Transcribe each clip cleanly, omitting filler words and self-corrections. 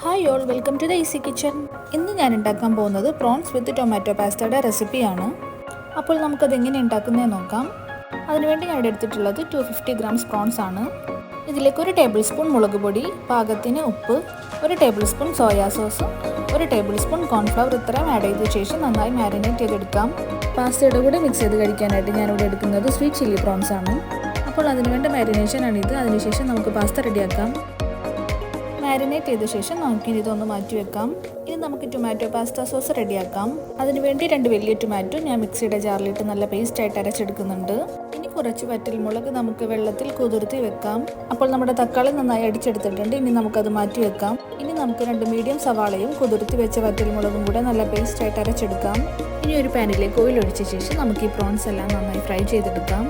Hi all, welcome to the easy kitchen. ഇന്ന് ഞാൻ ഉണ്ടാക്കാൻ പോകുന്നത് പ്രോൺസ് വിത്ത് ടൊമാറ്റോ പാസ്തയുടെ റെസിപ്പിയാണ്. അപ്പോൾ നമുക്കത് എങ്ങനെ ഉണ്ടാക്കുന്നതെന്ന് നോക്കാം. അതിനുവേണ്ടി ഞാൻ ഇവിടെ എടുത്തിട്ടുള്ളത് 250 ഗ്രാംസ് പ്രോൺസ് ആണ്. ഇതിലേക്ക് 1 ടേബിൾ സ്പൂൺ മുളക് പൊടി, പാകത്തിന് ഉപ്പ്, 1 table spoon soya sauce, 1 table spoon cornflour ഇത്രയും ആഡ് ചെയ്ത ശേഷം നന്നായി മാരിനേറ്റ് ചെയ്തെടുക്കാം. പാസ്തയുടെ കൂടെ മിക്സ് ചെയ്ത് കഴിക്കാനായിട്ട് ഞാനിവിടെ എടുക്കുന്നത് സ്വീറ്റ് ചില്ലി പ്രോൺസ് ആണ്. അപ്പോൾ അതിനുവേണ്ട മാരിനേഷനാണിത്. അതിനുശേഷം നമുക്ക് പാസ്ത റെഡിയാക്കാം. മാരിനേറ്റ് ചെയ്ത ശേഷം നമുക്കിനി ഇതൊന്ന് മാറ്റി വെക്കാം. ഇനി നമുക്ക് ടൊമാറ്റോ പാസ്ത സോസ് റെഡിയാക്കാം. അതിനുവേണ്ടി 2 വലിയ ടൊമാറ്റോ ഞാൻ മിക്സിയുടെ ജാറിലിട്ട് നല്ല പേസ്റ്റായിട്ട് അരച്ചെടുക്കുന്നുണ്ട്. ഇനി കുറച്ച് വറ്റൽമുളക് നമുക്ക് വെള്ളത്തിൽ കുതിർത്തി വെക്കാം. അപ്പോൾ നമ്മുടെ തക്കാളി നന്നായി അടിച്ചെടുത്തിട്ടുണ്ട്. ഇനി നമുക്കത് മാറ്റി വെക്കാം. ഇനി നമുക്ക് 2 മീഡിയം സവാളയും കുതിർത്തി വെച്ച വറ്റൽമുളകും കൂടെ നല്ല പേസ്റ്റായിട്ട് അരച്ചെടുക്കാം. ഇനി ഒരു പാനിലേക്ക് ഓയിൽ ഒഴിച്ച ശേഷം നമുക്ക് ഈ പ്രോൺസ് എല്ലാം നന്നായി ഫ്രൈ ചെയ്തെടുക്കാം.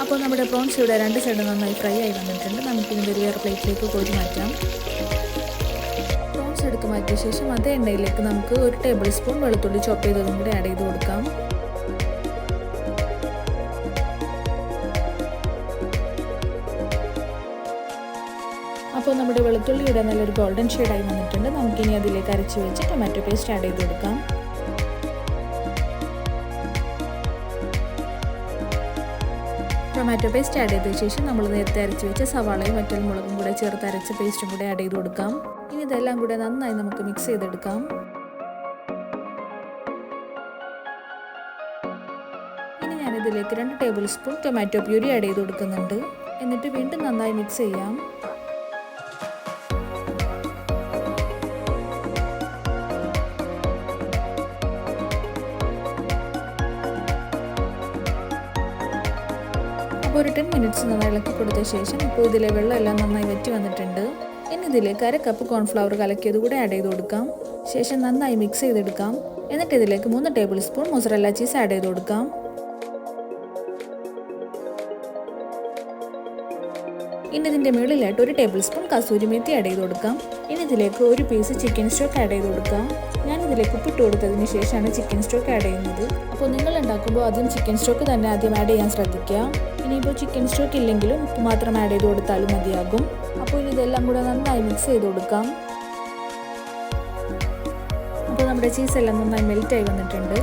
അപ്പോൾ നമ്മുടെ പ്രോൺസ് ഇവിടെ 2 സൈഡ് നന്നായി ഫ്രൈ ആയി വന്നിട്ടുണ്ട്. നമുക്കിനി വേറെ പ്ലേറ്റിലേക്ക് കോരി മാറ്റാം. പ്രോൺസ് എടുത്ത് മാറ്റിയ ശേഷം അതേ എണ്ണയിലേക്ക് നമുക്ക് 1 ടേബിൾ സ്പൂൺ വെളുത്തുള്ളി ചോപ്പ് ചെയ്തതും കൂടി ആഡ് ചെയ്ത് കൊടുക്കാം. അപ്പോൾ നമ്മുടെ വെളുത്തുള്ളിയുടെ നല്ലൊരു ഗോൾഡൻ ഷെയ്ഡായി വന്നിട്ടുണ്ട്. നമുക്കിനി അതിലേക്ക് അരച്ച് വെച്ച് ടൊമാറ്റോ പേസ്റ്റ് ആഡ് ചെയ്ത് കൊടുക്കാം. ടൊമാറ്റോ പേസ്റ്റ് ആഡ് ചെയ്ത ശേഷം നമ്മൾ നേരത്തെ അരച്ച് വെച്ച സവാളയും വറ്റൽമുളകും കൂടെ ചേർത്ത് അരച്ച പേസ്റ്റും കൂടെ ആഡ് ചെയ്ത് കൊടുക്കാം. ഇനി ഇതെല്ലാം കൂടെ നന്നായി നമുക്ക് മിക്സ് ചെയ്തെടുക്കാം. ഇനി ഞാനിതിലേക്ക് 2 table spoon tomato puree add ചെയ്ത് കൊടുക്കുന്നുണ്ട്. എന്നിട്ട് വീണ്ടും നന്നായി മിക്സ് ചെയ്യാം. ഒരു 10 മിനിറ്റ്സ് നന്നായി ഇളക്കി കൊടുത്ത ശേഷം ഇപ്പോൾ ഇതിലെ വെള്ളം എല്ലാം നന്നായി വറ്റി വന്നിട്ടുണ്ട്. ഇനി ഇതിലേക്ക് 1/2 കപ്പ് കോൺഫ്ലവർ കലക്കിയത് കൂടെ ആഡ് ചെയ്ത് കൊടുക്കാം. ശേഷം നന്നായി മിക്സ് ചെയ്തെടുക്കാം. എന്നിട്ട് ഇതിലേക്ക് 3 table spoon mozzarella cheese add ചെയ്ത് കൊടുക്കാം. ഇനി ഇതിൻ്റെ മുകളിലായിട്ട് 1 table spoon kasuri methi add ചെയ്ത് കൊടുക്കാം. ഇനി ഇതിലേക്ക് 1 പീസ് ചിക്കൻ സ്റ്റോക്ക് ആഡ് ചെയ്ത് കൊടുക്കാം. ഞാൻ ഇതിലേക്ക് ഉപ്പിട്ട് കൊടുത്തതിന് ശേഷമാണ് ചിക്കൻ സ്റ്റോക്ക് ആഡ് ചെയ്യുന്നത്. അപ്പോൾ നിങ്ങൾ ഉണ്ടാക്കുമ്പോൾ ആദ്യം ചിക്കൻ സ്റ്റോക്ക് തന്നെ ആദ്യം ആഡ് ചെയ്യാൻ ശ്രദ്ധിക്കുക. ഇനിയിപ്പോൾ ചിക്കൻ സ്റ്റോക്ക് ഇല്ലെങ്കിലും ഉപ്പ് മാത്രം ആഡ് ചെയ്ത് കൊടുത്താലും മതിയാകും. അപ്പോൾ ഇനി ഇതെല്ലാം കൂടെ നന്നായി മിക്സ് ചെയ്ത് കൊടുക്കാം. അപ്പോൾ നമ്മുടെ ചീസ് എല്ലാം നന്നായി മെൽറ്റായി വന്നിട്ടുണ്ട്.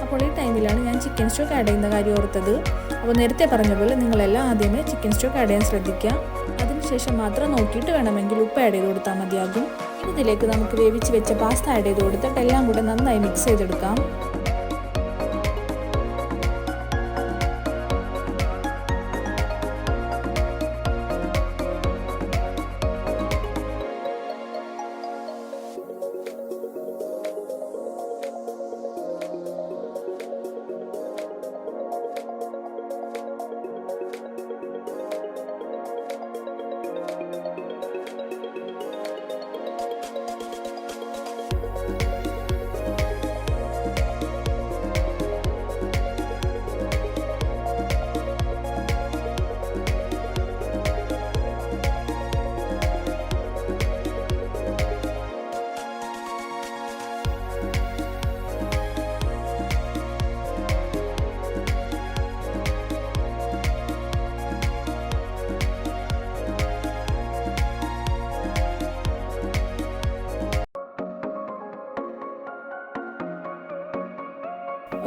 അപ്പോൾ ഈ ടൈമിലാണ് ഞാൻ ചിക്കൻ സ്റ്റോക്ക് ആഡ് ചെയ്യുന്ന കാര്യം ഓർത്തത്. അപ്പോൾ നേരത്തെ പറഞ്ഞ പോലെ നിങ്ങളെല്ലാം ആദ്യമേ ചിക്കൻ സ്റ്റോക്ക് ആഡ് ചെയ്യാൻ ശ്രദ്ധിക്കുക. അതിനുശേഷം മാത്രം നോക്കിയിട്ട് വേണമെങ്കിൽ ഉപ്പ് ആഡ് ചെയ്ത് കൊടുത്താൽ മതിയാകും. ഇനി ഇതിലേക്ക് നമുക്ക് വേവിച്ച് വെച്ച പാസ്ത ആഡ് ചെയ്ത് കൊടുത്തിട്ട് എല്ലാം കൂടെ നന്നായി മിക്സ് ചെയ്തെടുക്കാം.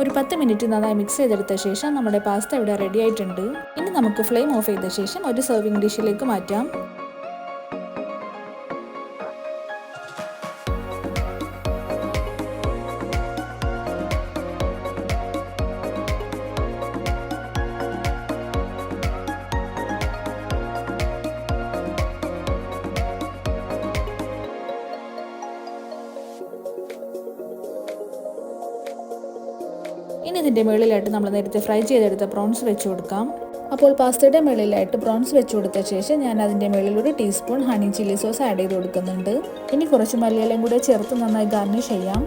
ഒരു 10 മിനിറ്റ് നന്നായി മിക്സ് ചെയ്തെടുത്ത ശേഷം നമ്മുടെ പാസ്ത ഇവിടെ റെഡി ആയിട്ടുണ്ട്. ഇനി നമുക്ക് ഫ്ലെയിം ഓഫ് ചെയ്ത ശേഷം ഒരു സെർവിംഗ് ഡിഷിലേക്ക് മാറ്റാം. ഇനി ഇതിൻ്റെ മുകളിലായിട്ട് നമ്മൾ നേരത്തെ ഫ്രൈ ചെയ്തെടുത്ത പ്രോൺസ് വെച്ച് കൊടുക്കാം. അപ്പോൾ പാസ്തയുടെ മുകളിലായിട്ട് പ്രോൺസ് വെച്ച് കൊടുത്ത ശേഷം ഞാൻ അതിൻ്റെ മുകളിൽ 1 teaspoon honey chilli sauce add ചെയ്ത് കൊടുക്കുന്നുണ്ട്. ഇനി കുറച്ച് മല്ലിയിലയും കൂടെ ചേർത്ത് നന്നായി ഗാർണിഷ് ചെയ്യാം.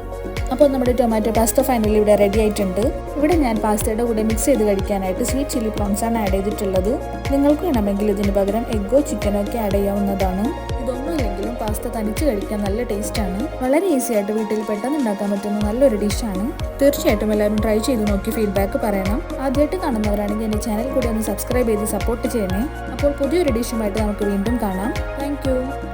അപ്പോൾ നമ്മുടെ ടൊമാറ്റോ പാസ്ത ഫൈനലി ഇവിടെ റെഡി ആയിട്ടുണ്ട്. ഇവിടെ ഞാൻ പാസ്തയുടെ കൂടെ മിക്സ് ചെയ്ത് കഴിക്കാനായിട്ട് സ്വീറ്റ് ചില്ലി പ്രോൺസ് ആണ് ആഡ് ചെയ്തിട്ടുള്ളത്. നിങ്ങൾക്ക് വേണമെങ്കിൽ ഇതിന് പകരം എഗ്ഗോ ചിക്കനോ ഒക്കെ ആഡ് ചെയ്യാവുന്നതാണ്. ഇതൊന്നുമില്ലെങ്കിലും പാസ്ത തനിച്ച് കഴിക്കാൻ നല്ല ടേസ്റ്റാണ്. വളരെ ഈസി ആയിട്ട് വീട്ടിൽ പെട്ടെന്ന് ഉണ്ടാക്കാൻ പറ്റുന്ന നല്ലൊരു ഡിഷാണ്. തീർച്ചയായിട്ടും എല്ലാവരും ട്രൈ ചെയ്ത് നോക്കി ഫീഡ്ബാക്ക് പറയണം. ആദ്യമായിട്ട് കാണുന്നവരാണെങ്കിൽ എൻ്റെ ചാനൽ കൂടി ഒന്ന് സബ്സ്ക്രൈബ് ചെയ്ത് സപ്പോർട്ട് ചെയ്യണേ. അപ്പോൾ പുതിയൊരു ഡിഷുമായിട്ട് നമുക്ക് വീണ്ടും കാണാം. താങ്ക്